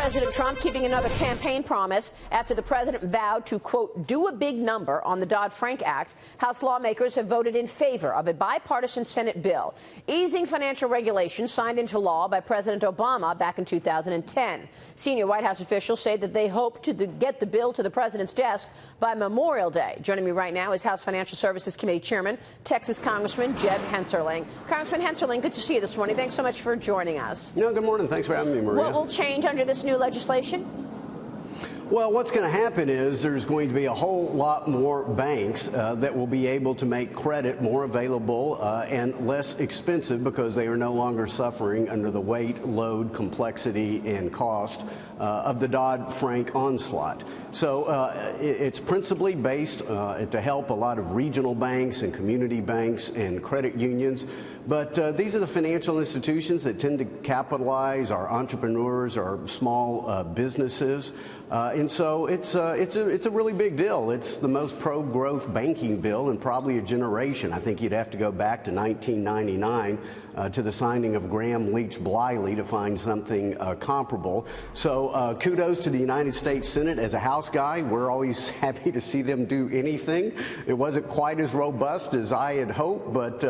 President Trump keeping another campaign promise after the president vowed to, quote, do a big number on the Dodd-Frank Act. House lawmakers have voted in favor of a bipartisan Senate bill easing financial regulations signed into law by President Obama back in 2010. Senior White House officials say that they hope to get the bill to the president's desk by Memorial Day. Joining me right now is House Financial Services Committee Chairman, Texas Congressman Jeb Hensarling. Congressman Hensarling, good to see you this morning. Thanks so much for joining us. No, good morning. Thanks for having me, Maria. What will change under this new legislation? Well, what's going to happen is there's going to be a whole lot more banks that will be able to make credit more available and less expensive because they are no longer suffering under the weight, load, complexity, and cost of the Dodd-Frank onslaught. So it's principally based to help a lot of regional banks and community banks and credit unions. But these are the financial institutions that tend to capitalize our entrepreneurs, our small businesses. And so it's a really big deal. It's the most pro-growth banking bill in probably a generation. I think you'd have to go back to 1999 to the signing of Graham-Leach-Bliley to find something comparable. So kudos to the United States Senate. As a House guy, we're always happy to see them do anything. It wasn't quite as robust as I had hoped, but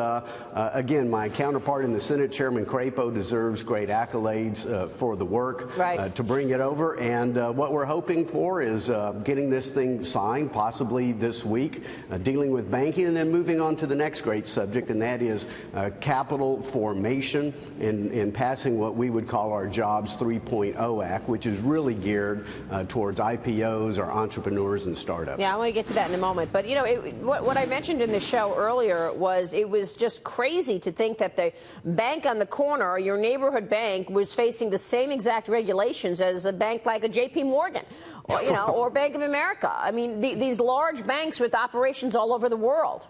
again, my counterpart in the Senate, Chairman Crapo, deserves great accolades for the work to bring it over. And what we're hoping for is getting this thing signed, possibly this week, dealing with banking, and then moving on to the next great subject, and that is capital formation and passing what we would call our Jobs 3.0 Act, which is really geared towards IPOs or entrepreneurs and startups. Yeah, I want to get to that in a moment. But, you know, what I mentioned in the show earlier was it was just crazy to think that the bank on the corner, or your neighborhood bank, was facing the same exact regulations as a bank like a J.P. Morgan, or, you know, or Bank of America. I mean, these large banks with operations all over the world.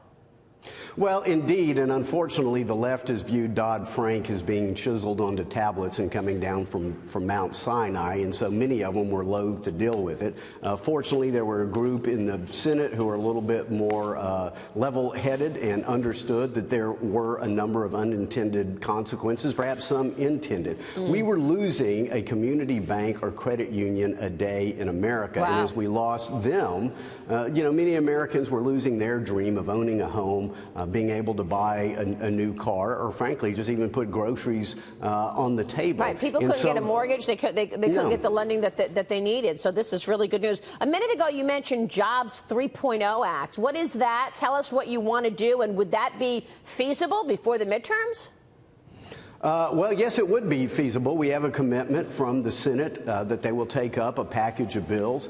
Well, indeed, and unfortunately, the left has viewed Dodd-Frank as being chiseled onto tablets and coming down from Mount Sinai, and so many of them were loath to deal with it. Fortunately, there were a group in the Senate who were a little bit more level-headed and understood that there were a number of unintended consequences, perhaps some intended. We were losing a community bank or credit union a day in America, and as we lost them, you know, many Americans were losing their dream of owning a home, being able to buy a new car, or frankly, just even put groceries on the table. Right. People couldn't get a mortgage. They couldn't get the lending that they needed. So this is really good news. A minute ago, you mentioned Jobs 3.0 Act. What is that? Tell us what you want to do, and would that be feasible before the midterms? Well, yes, it would be feasible. We have a commitment from the Senate that they will take up a package of bills.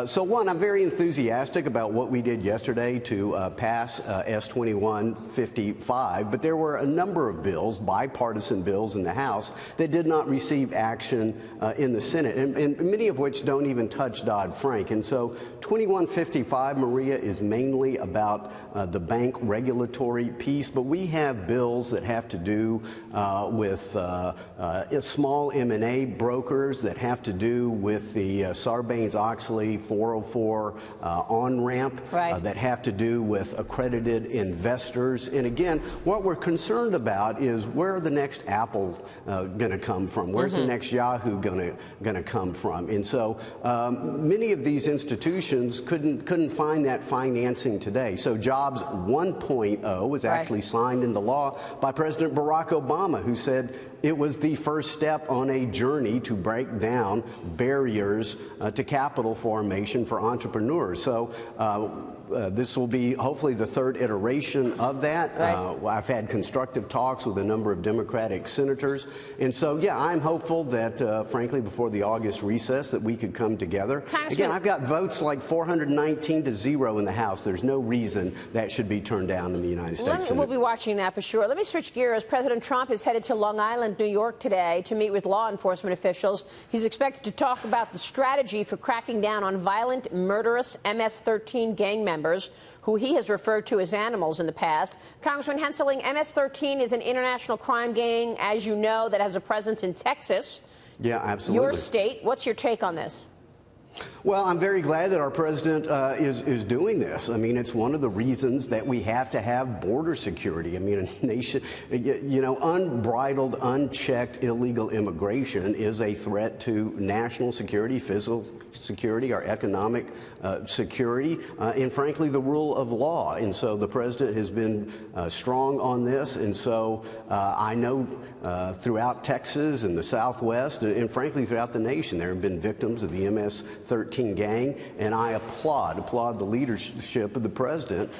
So, one, I'm very enthusiastic about what we did yesterday to pass S-2155, but there were a number of bills, bipartisan bills in the House, that did not receive action in the Senate, and many of which don't even touch Dodd-Frank. And so 2155, Maria, is mainly about the bank regulatory piece, but we have bills that have to do with small M&A brokers, that have to do with the Sarbanes-Oxley 404 on-ramp, that have to do with accredited investors. And again, what we're concerned about is where are the next Apple going to come from? Where's the next Yahoo going to come from? And so many of these institutions couldn't find that financing today. So Jobs 1.0 was actually signed into law by President Barack Obama, who said it was the first step on a journey to break down barriers to capital formation for entrepreneurs. So this will be hopefully the third iteration of that. I've had constructive talks with a number of Democratic senators. And so, yeah, I'm hopeful that, frankly, before the August recess, that we could come together. Again, I've got votes like 419 to 0 in the House. There's no reason that should be turned down in the United States Senate. We'll be watching that for sure. Let me switch gears. President Trump is headed to Long Island, New York today to meet with law enforcement officials. He's expected to talk about the strategy for cracking down on violent, murderous MS-13 gang members who he has referred to as animals in the past. Congressman Hensarling, MS-13 is an international crime gang, as you know, that has a presence in Texas. Yeah, absolutely. Your state. What's your take on this? Well, I'm very glad that our president is doing this. I mean, it's one of the reasons that we have to have border security. I mean, a nation, unbridled, unchecked illegal immigration is a threat to national security, physical security, our economic security, and frankly, the rule of law. And so the president has been strong on this. And so I know throughout Texas and the Southwest, and frankly, throughout the nation, there have been victims of the MS-13 gang, and I applaud the leadership of the president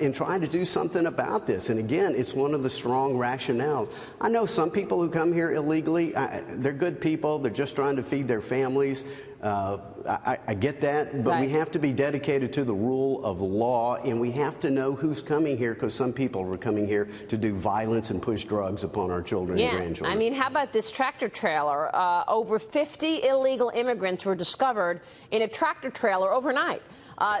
in trying to do something about this. And again, it's one of the strong rationales. I know some people who come here illegally, they're good people, they're just trying to feed their families. I get that, but we have to be dedicated to the rule of law, and we have to know who's coming here, because some people are coming here to do violence and push drugs upon our children and grandchildren. I mean, how about this tractor trailer? Over 50 illegal immigrants were discovered in a tractor trailer overnight.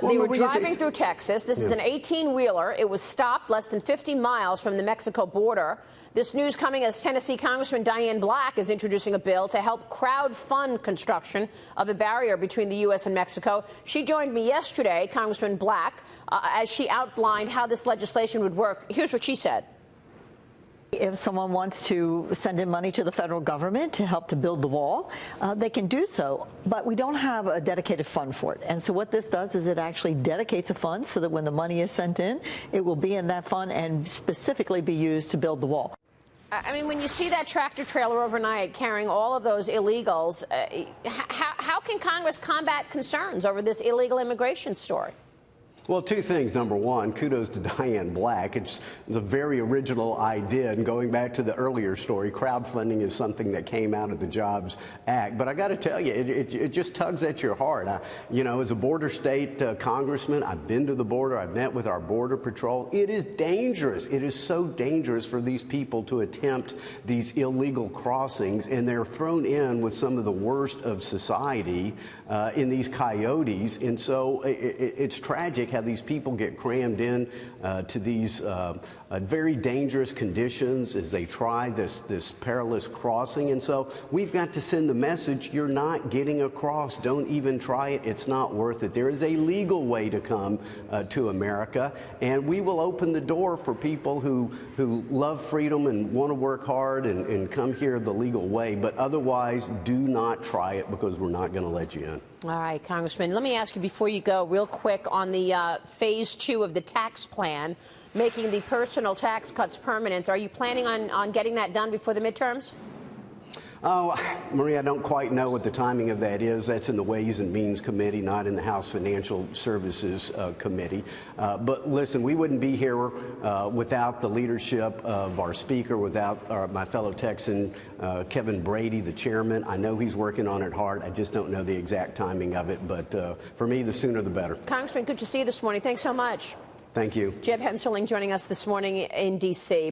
They were driving through Texas. This is an 18-wheeler. It was stopped less than 50 miles from the Mexico border. This news coming as Tennessee Congressman Diane Black is introducing a bill to help crowdfund construction of a barrier between the U.S. and Mexico. She joined me yesterday, Congressman Black, as she outlined how this legislation would work. Here's what she said. If someone wants to send in money to the federal government to help to build the wall, they can do so, but we don't have a dedicated fund for it. And so what this does is it actually dedicates a fund so that when the money is sent in, it will be in that fund and specifically be used to build the wall. I mean, when you see that tractor trailer overnight carrying all of those illegals, how can Congress combat concerns over this illegal immigration story? Well, two things. Number one, kudos to Diane Black. It's a very original idea. And going back to the earlier story, crowdfunding is something that came out of the Jobs Act. But I got to tell you, it just tugs at your heart. As a border state congressman, I've been to the border. I've met with our Border Patrol. It is dangerous. It is so dangerous for these people to attempt these illegal crossings. And they're thrown in with some of the worst of society in these coyotes. And so it's tragic how these people get crammed in to these very dangerous conditions as they try this perilous crossing. And so we've got to send the message, you're not getting across. Don't even try it. It's not worth it. There is a legal way to come to America, and we will open the door for people who love freedom and want to work hard and come here the legal way. But otherwise, do not try it, because we're not going to let you in. All right, Congressman, let me ask you before you go real quick on the phase 2 of the tax plan, making the personal tax cuts permanent. Are you planning on getting that done before the midterms? Oh, Marie, I don't quite know what the timing of that is. That's in the Ways and Means Committee, not in the House Financial Services Committee. But listen, we wouldn't be here without the leadership of our Speaker, without my fellow Texan, Kevin Brady, the chairman. I know he's working on it hard. I just don't know the exact timing of it. But for me, the sooner the better. Congressman, good to see you this morning. Thanks so much. Thank you. Jeb Hensarling joining us this morning in D.C.